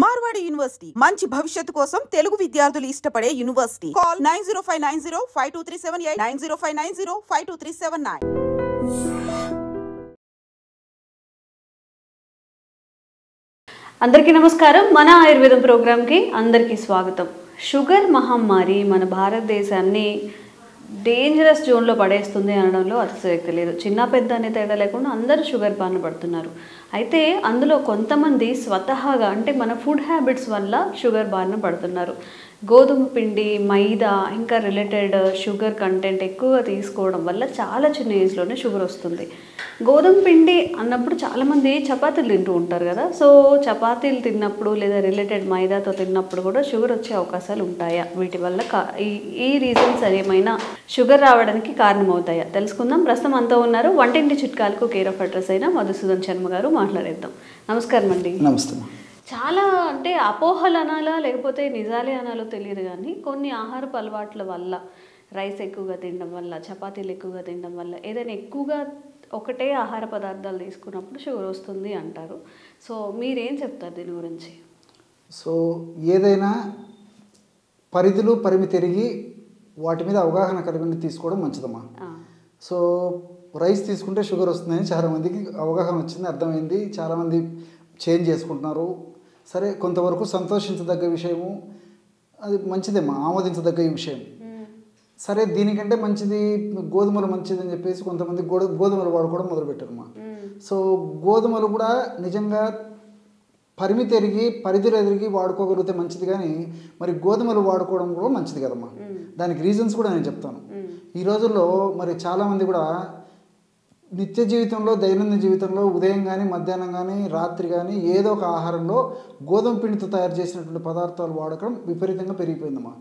Marwadi university మంచి భవిష్యత్తు కోసం తెలుగు విద్యార్థులు ఇష్టపడే యూనివర్సిటీ. కాల్ 9059052378 9059052379. అందరికీ నమస్కారం. మన ఆయుర్వేదం ప్రోగ్రామ్కి అందరికీ స్వాగతం. షుగర్ మహమ్మారి మన భారతదేశాన్ని డేంజరస్ జోన్లో పడేస్తుంది అనడంలో అతిశయోక్తి లేదు. చిన్న పెద్ద అనే తేడా లేకుండా అందరూ షుగర్ బారిన పడుతున్నారు. అయితే అందులో కొంతమంది స్వతహాగా అంటే మన ఫుడ్ హ్యాబిట్స్ వల్ల షుగర్ బారిన పడుతున్నారు. గోధుమ పిండి, మైదా ఇంకా రిలేటెడ్ షుగర్ కంటెంట్ ఎక్కువగా తీసుకోవడం వల్ల చాలా చిన్న ఏజ్లోనే షుగర్ వస్తుంది. గోధుమ పిండి అన్నప్పుడు చాలామంది చపాతీలు తింటూ ఉంటారు కదా. సో చపాతీలు తిన్నప్పుడు లేదా రిలేటెడ్ మైదాతో తిన్నప్పుడు కూడా షుగర్ వచ్చే అవకాశాలు ఉంటాయా? వీటి వల్ల ఈ రీజన్స్ ఏమైనా షుగర్ రావడానికి కారణమవుతాయా తెలుసుకుందాం. ప్రస్తుతం అంతా ఉన్నారు వంటింటి చిట్కాలకు కేర్ ఆఫ్ అడ్రస్ అయిన మధుసూదన్ శర్మ గారు. మాట్లాడేద్దాం. నమస్కారం అండి. నమస్తే. చాలా అంటే అపోహలు అనాలా లేకపోతే నిజాలే అనాలో తెలియదు కానీ కొన్ని ఆహారపు అలవాట్ల వల్ల, రైస్ ఎక్కువగా తినడం వల్ల, చపాతీలు ఎక్కువగా తినడం వల్ల, ఏదైనా ఎక్కువగా ఒకటే ఆహార పదార్థాలు తీసుకున్నప్పుడు షుగర్ వస్తుంది అంటారు. సో మీరేం చెప్తారు దీని గురించి? సో ఏదైనా పరిధులు పరిమితి ఎరిగి వాటి మీద అవగాహన కలిగి తీసుకోవడం మంచిదమ్మా. సో రైస్ తీసుకుంటే షుగర్ వస్తుందని చాలామందికి అవగాహన వచ్చింది, అర్థమైంది. చాలామంది చేంజ్ చేసుకుంటున్నారు. సరే, కొంతవరకు సంతోషించదగ్గ విషయము, అది మంచిదేమ్మా, ఆమోదించదగ్గ విషయం. సరే, దీనికంటే మంచిది గోధుమలు మంచిది అని చెప్పేసి కొంతమంది గోధుమలు వాడుకోవడం మొదలుపెట్టారమ్మా. సో గోధుమలు కూడా నిజంగా పరిమితి ఎరిగి పరిధులు ఎరిగి వాడుకోగలిగితే మంచిది, కానీ మరి గోధుమలు వాడుకోవడం కూడా మంచిది కదమ్మా. దానికి రీజన్స్ కూడా నేను చెప్తాను. ఈ రోజుల్లో మరి చాలామంది కూడా నిత్య జీవితంలో, దైనందిన జీవితంలో ఉదయం కానీ, మధ్యాహ్నం కానీ, రాత్రి కానీ ఏదో ఒక ఆహారంలో గోధుమ పిండితో తయారు చేసినటువంటి పదార్థాలు వాడకం విపరీతంగా పెరిగిపోయిందమ్మా.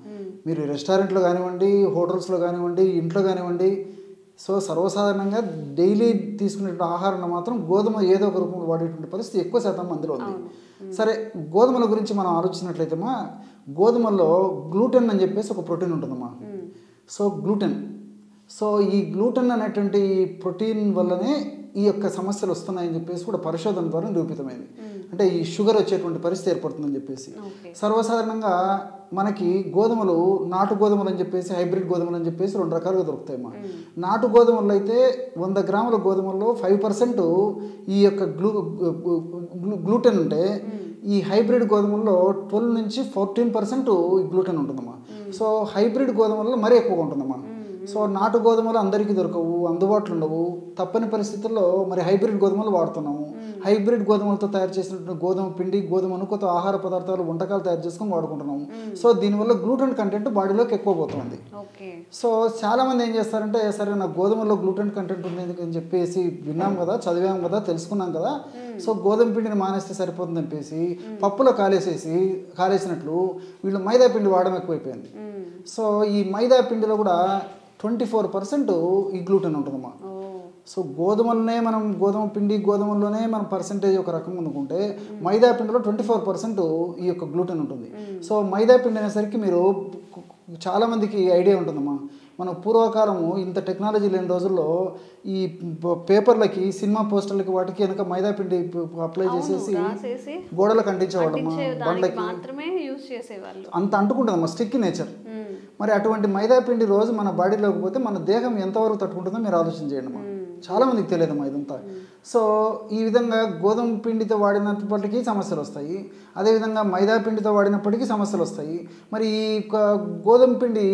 మీరు రెస్టారెంట్లో కానివ్వండి, హోటల్స్లో కానివ్వండి, ఇంట్లో కానివ్వండి, సో సర్వసాధారణంగా డైలీ తీసుకునేటువంటి ఆహారాన్ని మాత్రం గోధుమ ఏదో ఒక రూపంలో వాడేటువంటి పరిస్థితి ఎక్కువ శాతం మందిలో ఉంది. సరే, గోధుమల గురించి మనం ఆలోచించినట్లయితేమా, గోధుమల్లో గ్లూటెన్ అని చెప్పేసి ఒక ప్రోటీన్ ఉంటుందమ్మా. సో గ్లూటెన్, సో ఈ గ్లూటెన్ అనేటువంటి ప్రోటీన్ వల్లనే ఈ యొక్క సమస్యలు వస్తున్నాయని చెప్పేసి కూడా పరిశోధన ద్వారా నిరూపితమైంది. అంటే ఈ షుగర్ వచ్చేటువంటి పరిస్థితి ఏర్పడుతుందని చెప్పేసి. సర్వసాధారణంగా మనకి గోధుమలు నాటు గోధుమలు అని చెప్పేసి, హైబ్రిడ్ గోధుమలు అని చెప్పేసి రెండు రకాలుగా దొరుకుతాయమ్మా. నాటు గోధుమలు అయితే 100 గ్రాముల గోధుమల్లో 5% ఈ యొక్క గ్లూటెన్ ఉంటే, ఈ హైబ్రిడ్ గోధుమల్లో 12 నుంచి 14% ఈ గ్లూటెన్ ఉంటుందమ్మా. సో హైబ్రిడ్ గోధుమల్లో మరీ ఎక్కువగా ఉంటుందమ్మా. సో నాటు గోధుమలు అందరికీ దొరకవు, అందుబాటులో ఉండవు. తప్పని పరిస్థితుల్లో మరి హైబ్రిడ్ గోధుమలు వాడుతున్నాము. హైబ్రిడ్ గోధుమలతో తయారు చేసినటువంటి గోధుమ పిండి, గోధుమ కొత్త ఆహార పదార్థాలు, వంటకాలు తయారు చేసుకొని వాడుకుంటున్నాము. సో దీనివల్ల గ్లూటెన్ కంటెంట్ బాడీలోకి ఎక్కువ పోతుంది. సో చాలామంది ఏం చేస్తారంటే, సరే నాకు గోధుమలో గ్లూటెన్ కంటెంట్ ఉంది అని చెప్పేసి విన్నాం కదా, చదివాం కదా, తెలుసుకున్నాం కదా, సో గోధుమ పిండిని మానేస్తే సరిపోతుంది చెప్పేసి పప్పులో కాలేసినట్లు వీళ్ళు మైదా పిండి వాడడం ఎక్కువైపోయింది. సో ఈ మైదా పిండిలో కూడా 24% ఈ గ్లూటెన్ ఉంటుందమ్మా. సో గోధుమ పిండి, గోధుమల్లోనే మనం పర్సెంటేజ్ ఒక రకం అనుకుంటే, మైదా పిండిలో 24% ఈ యొక్క గ్లూటెన్ ఉంటుంది. సో మైదా పిండి అనేసరికి మీరు చాలామందికి ఐడియా ఉంటుందమ్మా. మన పూర్వకాలము ఇంత టెక్నాలజీ లేని రోజుల్లో ఈ పేపర్లకి, సినిమా పోస్టర్లకి, వాటికి వెనక మైదా పిండి అప్లై చేసేసి గోడలకు అంటించేవాళ్ళమ్మా, బండ్లకి. అంత అంటుకుంటుందమ్మా, స్టిక్కీ నేచర్. మరి అటువంటి మైదా పిండి రోజు మన బాడీలోకి పోతే మన దేహం ఎంతవరకు తట్టుకుంటుందో మీరు ఆలోచన చేయండి అమ్మా. చాలామందికి తెలియదమ్మా ఇదంతా. సో ఈ విధంగా గోధుమ పిండితో వాడినప్పటికీ సమస్యలు వస్తాయి, అదేవిధంగా మైదా పిండితో వాడినప్పటికీ సమస్యలు వస్తాయి. మరి ఈ గోధుమ పిండి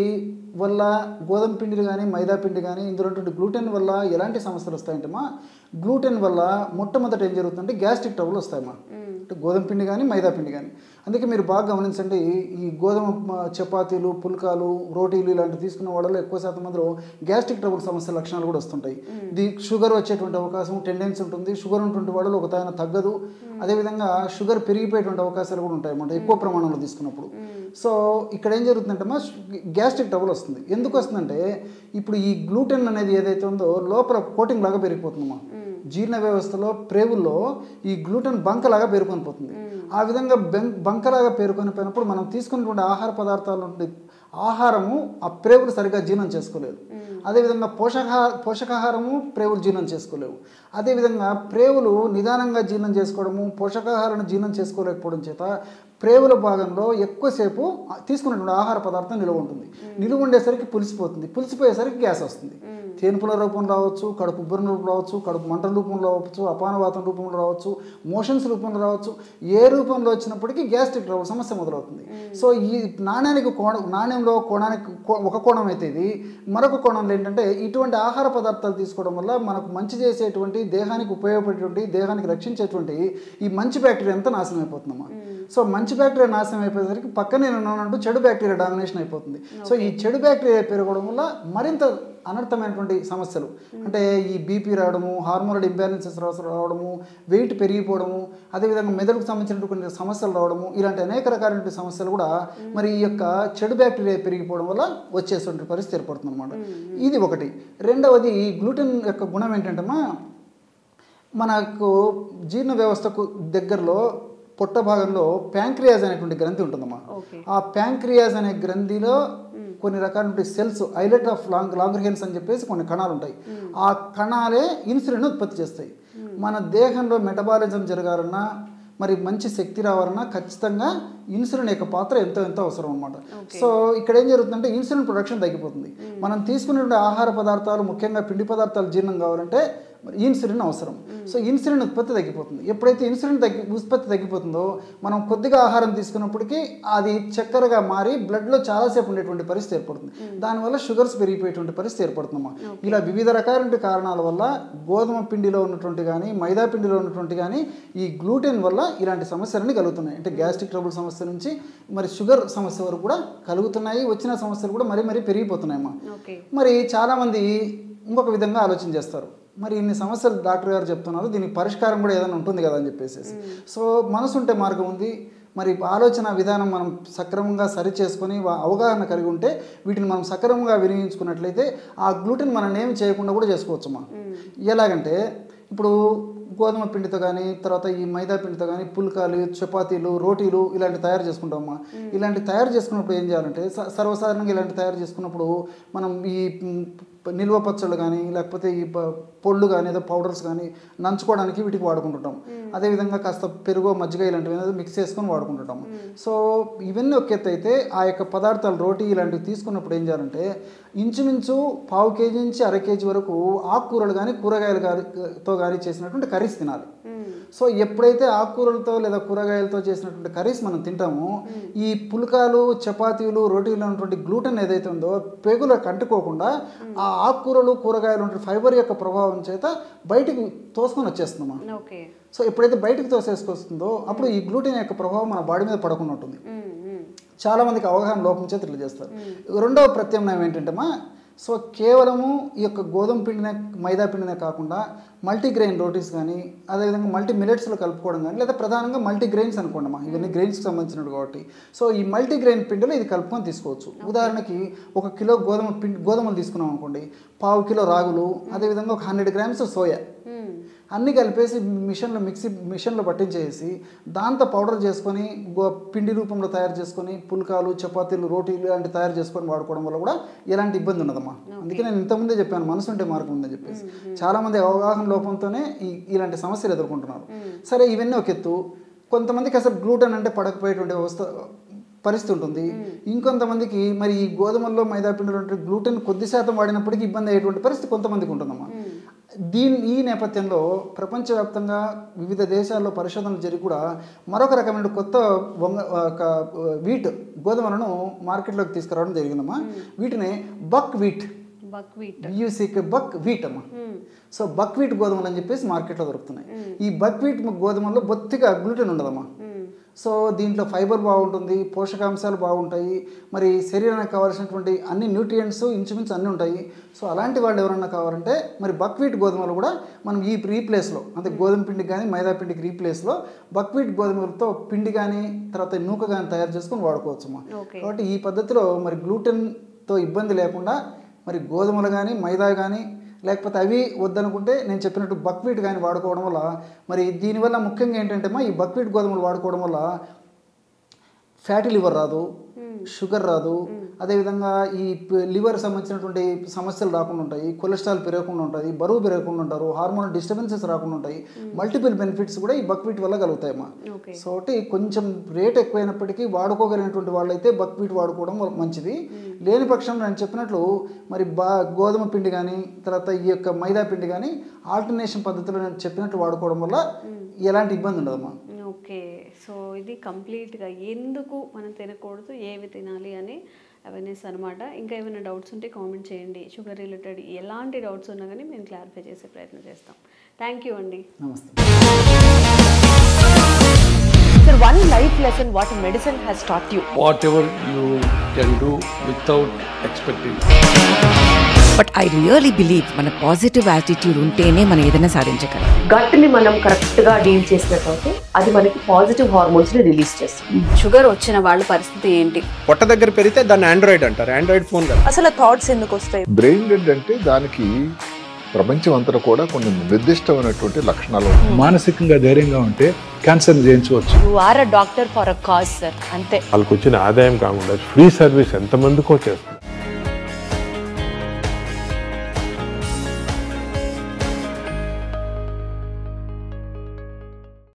వల్ల, గోధుమ పిండిలు కానీ, మైదా పిండి కానీ, ఇందులో గ్లూటెన్ వల్ల ఎలాంటి సమస్యలు వస్తాయంటేమా, గ్లూటెన్ వల్ల మొట్టమొదట ఏం జరుగుతుందంటే గ్యాస్ట్రిక్ ట్రబుల్ వస్తాయమ్మా. అంటే గోధుమ పిండి కానీ, మైదా పిండి కానీ. అందుకే మీరు బాగా గమనించండి, ఈ గోధుమ చపాతీలు, పుల్కాలు, రోటీలు ఇలాంటివి తీసుకున్న వాళ్ళలో ఎక్కువ శాతం మందిలో గ్యాస్ట్రిక్ ట్రబుల్ సమస్య లక్షణాలు కూడా వస్తుంటాయి. షుగర్ వచ్చేటువంటి అవకాశం, టెండెన్సీ ఉంటుంది. షుగర్ ఉన్నటువంటి వాళ్ళు ఒక తాయన తగ్గదు. అదేవిధంగా షుగర్ పెరిగిపోయేటువంటి అవకాశాలు కూడా ఉంటాయి అన్నమాట ఎక్కువ ప్రమాణంలో తీసుకున్నప్పుడు. సో ఇక్కడ ఏం జరుగుతుందంటే గ్యాస్ట్రిక్ ట్రబుల్ వస్తుంది. ఎందుకు వస్తుందంటే, ఇప్పుడు ఈ గ్లూటెన్ అనేది ఏదైతే ఉందో లోపల కోటింగ్ లాగా పెరిగిపోతుందమ్మా. జీర్ణ వ్యవస్థలో, ప్రేవుల్లో ఈ గ్లూటెన్ బంకలాగా పేరుకొని పోతుంది. ఆ విధంగా బంకలాగా పేరుకొని పోయినప్పుడు మనం తీసుకున్నటువంటి ఆహార పదార్థాల నుండి ఆహారము ఆ ప్రేవులు సరిగ్గా జీర్ణం చేసుకోలేదు. అదేవిధంగా పోషకాహారము ప్రేవులు జీర్ణం చేసుకోలేవు. అదేవిధంగా ప్రేవులు నిదానంగా జీర్ణం చేసుకోవడము, పోషకాహారాన్ని జీర్ణం చేసుకోలేకపోవడం చేత ప్రేవుల భాగంలో ఎక్కువసేపు తీసుకున్నటువంటి ఆహార పదార్థం నిలువ ఉంటుంది. నిలువ ఉండేసరికి పులిసిపోతుంది, పులిసిపోయేసరికి గ్యాస్ వస్తుంది. తేనుపుల రూపంలో రావచ్చు, కడుపు ఉబ్బరం రూపంలో రావచ్చు, కడుపు మంటల రూపంలో రావచ్చు, అపానవాతం రూపంలో రావచ్చు, మోషన్స్ రూపంలో రావచ్చు. ఏ రూపంలో వచ్చినప్పటికీ గ్యాస్ట్రిక్ ట్రబుల్ సమస్య మొదలవుతుంది. సో ఈ నాణ్యంలో కోణానికి ఒక కోణం అయితే ఇది, మరొక కోణంలో ఏంటంటే ఇటువంటి ఆహార పదార్థాలు తీసుకోవడం వల్ల మనకు మంచి చేసేటువంటి, దేహానికి ఉపయోగపడేటువంటి, దేహానికి రక్షించేటువంటి ఈ మంచి బ్యాక్టీరియా అంతా నాశనం అయిపోతుందమ్మా. సో మంచి బ్యాక్టీరియా నాశనం అయిపోయేసరికి పక్కనే ఉన్నట్టు చెడు బ్యాక్టీరియా డామినేషన్ అయిపోతుంది. సో ఈ చెడు బ్యాక్టీరియా పెరగడం వల్ల మరింత అనర్థమైనటువంటి సమస్యలు, అంటే ఈ బీపీ రావడము, హార్మోనల్ ఇంబ్యాలెన్సెస్ రావడము, వెయిట్ పెరిగిపోవడము, అదేవిధంగా మెదడుకు సంబంధించిన కొన్ని సమస్యలు రావడము, ఇలాంటి అనేక రకాలైన సమస్యలు కూడా మరి ఈ యొక్క చెడు బ్యాక్టీరియా పెరిగిపోవడం వల్ల వచ్చేటువంటి పరిస్థితి ఏర్పడుతుంది అనమాట. ఇది ఒకటి. రెండవది, ఈ గ్లూటెన్ యొక్క గుణం ఏంటంటే మనకు జీర్ణ వ్యవస్థకు దగ్గరలో పొట్ట భాగంలో ప్యాంక్రియాజ్ అనేటువంటి గ్రంథి ఉంటుందమ్మా. ఆ ప్యాంక్రియాజ్ అనే గ్రంథిలో కొన్ని రకాల సెల్స్, ఐలెట్ ఆఫ్ లాంగర్హెన్స్ అని చెప్పేసి కొన్ని కణాలు ఉంటాయి. ఆ కణాలే ఇన్సులిన్ ఉత్పత్తి చేస్తాయి. మన దేహంలో మెటబాలిజం జరగాలన్నా, మరి మంచి శక్తి రావాలన్నా ఖచ్చితంగా ఇన్సులిన్ యొక్క పాత్ర ఎంతో అవసరం అనమాట. సో ఇక్కడ ఏం జరుగుతుందంటే ఇన్సులిన్ ప్రొడక్షన్ తగ్గిపోతుంది. మనం తీసుకునే ఆహార పదార్థాలు, ముఖ్యంగా పిండి పదార్థాలు జీర్ణం కావాలంటే ఇన్సులిన్ అవసరం. సో ఇన్సులిన్ ఉత్పత్తి తగ్గిపోతుంది. ఎప్పుడైతే ఇన్సులిన్ ఉత్పత్తి తగ్గిపోతుందో మనం కొద్దిగా ఆహారం తీసుకున్నప్పటికీ అది చక్కెరగా మారి బ్లడ్లో చాలాసేపు ఉండేటువంటి పరిస్థితి ఏర్పడుతుంది. దానివల్ల షుగర్స్ పెరిగిపోయేటువంటి పరిస్థితి ఏర్పడుతుందమ్మా. ఇలా వివిధ రకాలైన కారణాల వల్ల గోధుమ పిండిలో ఉన్నటువంటి కానీ, మైదా పిండిలో ఉన్నటువంటి కానీ ఈ గ్లూటెన్ వల్ల ఇలాంటి సమస్యలన్నీ కలుగుతున్నాయి. అంటే గ్యాస్ట్రిక్ ట్రబుల్ సమస్య నుంచి మరి షుగర్ సమస్య వరకు కూడా కలుగుతున్నాయి. వచ్చిన సమస్యలు కూడా మరీ పెరిగిపోతున్నాయమ్మా. మరి చాలామంది ఇంకొక విధంగా ఆలోచన చేస్తారు, మరి ఇన్ని సమస్యలు డాక్టర్ గారు చెప్తున్నారు, దీనికి పరిష్కారం కూడా ఏదైనా ఉంటుంది కదా అని చెప్పేసి. సో మనసు ఉంటే మార్గం ఉంది. మరి ఆలోచన విధానం మనం సక్రమంగా సరి చేసుకొని అవగాహన కలిగి ఉంటే వీటిని మనం సక్రమంగా వినియోగించుకున్నట్లయితే ఆ గ్లూటెన్ మనం ఏమి చేయకుండా కూడా చేసుకోవచ్చమ్మా. ఎలాగంటే ఇప్పుడు గోధుమ పిండితో కానీ, తర్వాత ఈ మైదా పిండితో కానీ పుల్కాలు, చపాతీలు, రోటీలు ఇలాంటి తయారు చేసుకుంటామమ్మా. ఇలాంటి తయారు చేసుకున్నప్పుడు ఏం చేయాలంటే, సర్వసాధారణంగా ఇలాంటి తయారు చేసుకున్నప్పుడు మనం ఈ నిల్వ పచ్చళ్ళు కానీ, లేకపోతే ఈ పొళ్ళు కానీ, ఏదో పౌడర్స్ కానీ నంచుకోవడానికి వీటికి వాడుకుంటుంటాం. అదేవిధంగా కాస్త పెరుగు, మజ్జిగ ఇలాంటివి ఏదో మిక్స్ చేసుకొని వాడుకుంటుంటాం. సో ఇవన్నీ ఒక ఎత్తు అయితే, ఆ యొక్క పదార్థాలు రోటీ ఇలాంటివి తీసుకున్నప్పుడు ఏం చేయాలంటే ఇంచుమించు 1/2 కేజీ నుంచి 1/2 కేజీ వరకు ఆకుకూరలు కానీ, కూరగాయలతో కానీ చేసినటువంటి కర్రీస్ తినాలి. సో ఎప్పుడైతే ఆకుకూరలతో లేదా కూరగాయలతో చేసినటువంటి కర్రీస్ మనం తింటామో ఈ పుల్కాలు, చపాతీలు, రోటీలు ఉన్నటువంటి గ్లూటెన్ ఏదైతే ఉందో పేగులకు అంటుకోకుండా ఆ ఆకుకూరలు, కూరగాయలు ఉన్న ఫైబర్ యొక్క ప్రభావం చేత బయటికి తోసుకొని వచ్చేస్తుందమ్మా. సో ఎప్పుడైతే బయటికి తోసేసుకొస్తుందో అప్పుడు ఈ గ్లూటెన్ యొక్క ప్రభావం మన బాడీ మీద పడకుండా ఉంటుంది. చాలామందికి అవగాహన లోపం చేత ఇట్లా చేస్తారు. రెండవ ప్రత్యామ్నాయం ఏంటంటేమా, సో కేవలము ఈ యొక్క గోధుమ పిండినే, మైదా పిండినే కాకుండా మల్టీగ్రెయిన్ రోటీస్ కానీ, అదేవిధంగా మల్టీ మిలెట్స్లో కలుపుకోవడం కానీ, లేదా ప్రధానంగా మల్టీగ్రెయిన్స్ అనుకోండమ్మా, ఇవన్నీ గ్రెయిన్స్కి సంబంధించినవి కాబట్టి. సో ఈ మల్టీగ్రెయిన్ పిండిలో ఇది కలుపుకొని తీసుకోవచ్చు. ఉదాహరణకి 1 కిలో గోధుమలు తీసుకున్నాం అనుకోండి, 1/2 కిలో రాగులు, అదేవిధంగా 100 గ్రామ్స్ సోయా అన్నీ కలిపేసి మిషన్లో పట్టించేసి దాంతో పౌడర్ చేసుకొని పిండి రూపంలో తయారు చేసుకొని పుల్కాలు, చపాతీలు, రోటీలు లాంటి తయారు చేసుకొని వాడుకోవడం వల్ల కూడా ఎలాంటి ఇబ్బంది ఉండదమ్మా. అందుకే నేను ఇంతకుముందే చెప్పాను, మనసు ఉంటే మార్గం ఉందని చెప్పేసి. చాలామంది అవగాహన లోపంతోనే ఇలాంటి సమస్యలు ఎదుర్కొంటున్నారు. సరే, ఇవన్నీ ఒక ఎత్తు. కొంతమందికి అసలు గ్లూటెన్ అంటే పడకపోయేటువంటి పరిస్థితి ఉంటుంది. ఇంకొంతమందికి మరి ఈ గోధుమల్లో, మైదా పిండిలో గ్లూటెన్ కొద్ది శాతం వాడినప్పటికీ ఇబ్బంది అయ్యేటువంటి పరిస్థితి కొంతమందికి ఉంటుందమ్మా. ఈ నేపథ్యంలో ప్రపంచవ్యాప్తంగా వివిధ దేశాల్లో పరిశోధనలు జరిగి కూడా మరొక రకమైన కొత్త వీట్ గోధుమలను మార్కెట్లోకి తీసుకురావడం జరిగిందమ్మా. వీటిని బక్ వీట్ అమ్మా. సో బక్ వీట్ గోధుమలు అని చెప్పేసి మార్కెట్లో దొరుకుతున్నాయి. ఈ బక్ వీట్ గోధుమల్లో బొత్తిగా గ్లూటెన్ ఉండదమ్మా. సో దీంట్లో ఫైబర్ బాగుంటుంది, పోషకాంశాలు బాగుంటాయి, మరి శరీరానికి కావాల్సినటువంటి అన్ని న్యూట్రియంట్స్ ఇంచుమించు అన్నీ ఉంటాయి. సో అలాంటి వాళ్ళు ఎవరన్నా కావాలంటే మరి బక్వీట్ గోధుమలు కూడా మనం ఈ రీప్లేస్లో, అంటే గోధుమ పిండికి కానీ మైదా పిండికి రీప్లేస్లో బక్వీట్ గోధుమలతో పిండి కానీ, తర్వాత నూక కానీ తయారు చేసుకొని వాడుకోవచ్చు అమ్మా. కాబట్టి ఈ పద్ధతిలో మరి గ్లూటెన్తో ఇబ్బంది లేకుండా మరి గోధుమలు కానీ, మైదా కానీ, లేకపోతే అవి వద్దనుకుంటే నేను చెప్పినట్టు బక్వీట్ కానీ వాడుకోవడం వల్ల మరి దీనివల్ల ముఖ్యంగా ఏంటంటే ఈ బక్వీట్ గోధుమలు వాడుకోవడం వల్ల ఫ్యాటీ లివర్ రాదు, షుగర్ రాదు. అదేవిధంగా ఈ లివర్ సంబంధించినటువంటి సమస్యలు రాకుండా ఉంటాయి, కొలెస్ట్రాల్ పెరగకుండా ఉంటుంది, బరువు పెరగకుండా ఉంటారు, హార్మోన్ డిస్టర్బెన్సెస్ రాకుండా ఉంటాయి. మల్టిపుల్ బెనిఫిట్స్ కూడా ఈ బక్వీట్ వల్ల కలుగుతాయమ్మా. సో కొంచెం రేట్ ఎక్కువైనప్పటికీ వాడుకోగలిగినటువంటి వాళ్ళైతే బక్వీట్ వాడుకోవడం మంచిది. లేని పక్షంలో నేను చెప్పినట్లు మరి గోధుమ పిండి కానీ తర్వాత ఈ యొక్క మైదా పిండి కానీ ఆల్టర్నేషన్ పద్ధతిలో నేను చెప్పినట్లు వాడుకోవడం వల్ల ఎలాంటి ఇబ్బంది ఉండదమ్మా. ఓకే, సో ఇది కంప్లీట్గా ఎందుకు మనం తినకూడదు, ఏవి తినాలి అని అవేర్నెస్ అనమాట. ఇంకా ఏమైనా డౌట్స్ ఉంటే కామెంట్ చేయండి. షుగర్ రిలేటెడ్ ఎలాంటి డౌట్స్ ఉన్నా కానీ మేము క్లారిఫై చేసే ప్రయత్నం చేస్తాం. థ్యాంక్ యూ అండి. నమస్తే. Sir, one life lesson what medicine has taught you. Whatever you can do without expecting. But I really believe మన పాజిటివ్ యాటిట్యూడ్ ఉంటేనే మనం ఏదైనా సాధించగలం. గట్ ని మనం కరెక్ట్ గా డీల్ చేసినట్లయితే అది మనకి పాజిటివ్ హార్మోన్స్ ని రిలీజ్ చేస్తుంది. షుగర్ వచ్చిన వాళ్ళ పరిస్థితి ఏంటి? పొట్ట దగ్గర పెరిగితే దాన్ని ఆండ్రాయిడ్ అంటారు, ఆండ్రాయిడ్ ఫోన్ కదా. అసలు థాట్స్ ఎందుకు వస్తాయి? బ్రెయిన్ డెడ్ అంటే దానికి ప్రపంచం అంతా కూడా కొన్ని నిర్దిష్టమైనటువంటి లక్షణాలు. మానసికంగా ధైర్యంగా ఉంటే క్యాన్సర్ జయించవచ్చు. You are a doctor for a cause sir, అంతే. వాళ్ళకి వచ్చిన ఆదాయం కాకుండా ఫ్రీ సర్వీస్ ఎంతమందికో చేస్తారు.